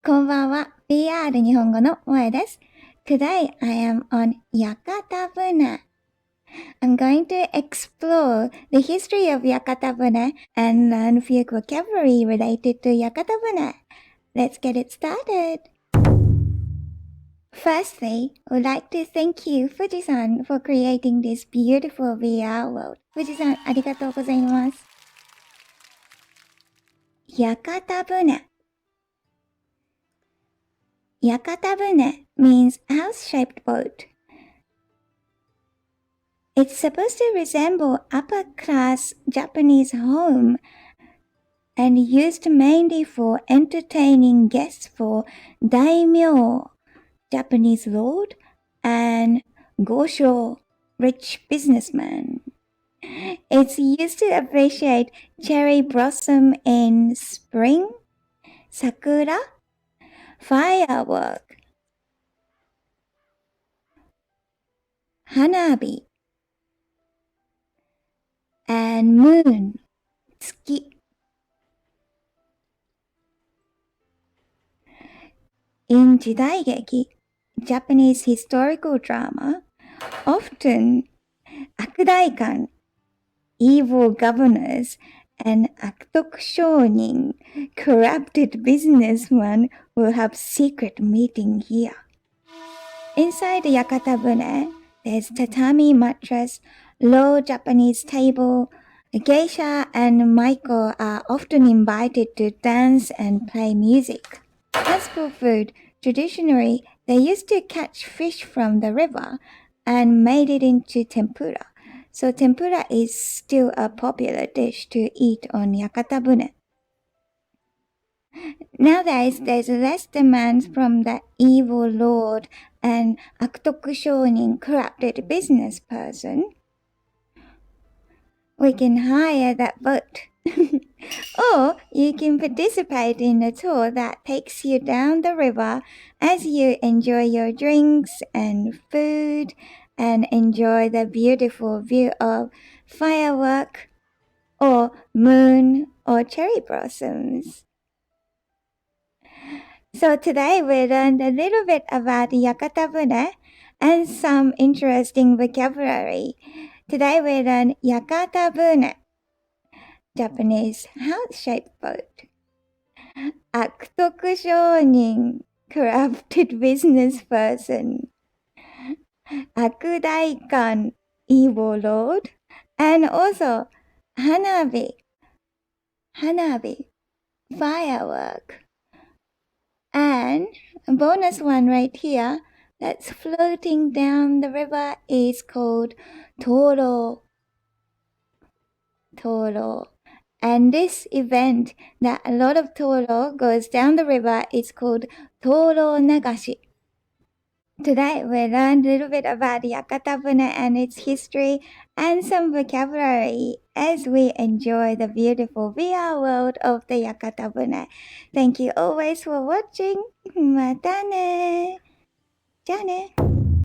こんばんは。PR 日本語の萌です。Today I am on Yakatabune. I'm going to explore the history of Yakatabune and learn few vocabulary related to Yakatabune. Let's get it started. Firstly, I would like to thank you, Fuji-san, for creating this beautiful VR world. Fuji-san, ありがとうございます。Yakatabune. Yakatabune means house-shaped boat. It's supposed to resemble upper-class Japanese home and used mainly for entertaining guests for daimyo, Japanese lord, and gosho, rich businessman. It's used to appreciate cherry blossom in spring, sakura, firework, hanabi, and moon, tsuki. In jidaigeki, Japanese historical drama, often akudaikan, evil governors, and aktok shonin, corrupted businessmen, will have secret meeting here. Inside the Yakatabune, there's tatami mattress, low Japanese table. The geisha and maiko are often invited to dance and play music. As for food, traditionally, they used to catch fish from the river and made it into tempura. So tempura is still a popular dish to eat on Yakatabune. Nowadays, there's less demands from the evil lord and aktoku shonin, corrupted business person. We can hire that boat. Or you can participate in a tour that takes you down the river as you enjoy your drinks and food and enjoy the beautiful view of firework or moon or cherry blossoms. So today we learned a little bit about Yakatabune and some interesting vocabulary. Today we learned Yakatabune, Japanese house-shaped boat. Aktoku shonin, corrupted business person. Akudaikan, evil lord. And also hanabi, firework. And a bonus one right here that's floating down the river is called toro. And this event that a lot of toro goes down the river is called toro nagashi. Today we learned a little bit about Yakatabune and its history and some vocabulary as we enjoy the beautiful VR world of the Yakatabune. Thank you always for watching. またね。じゃあね。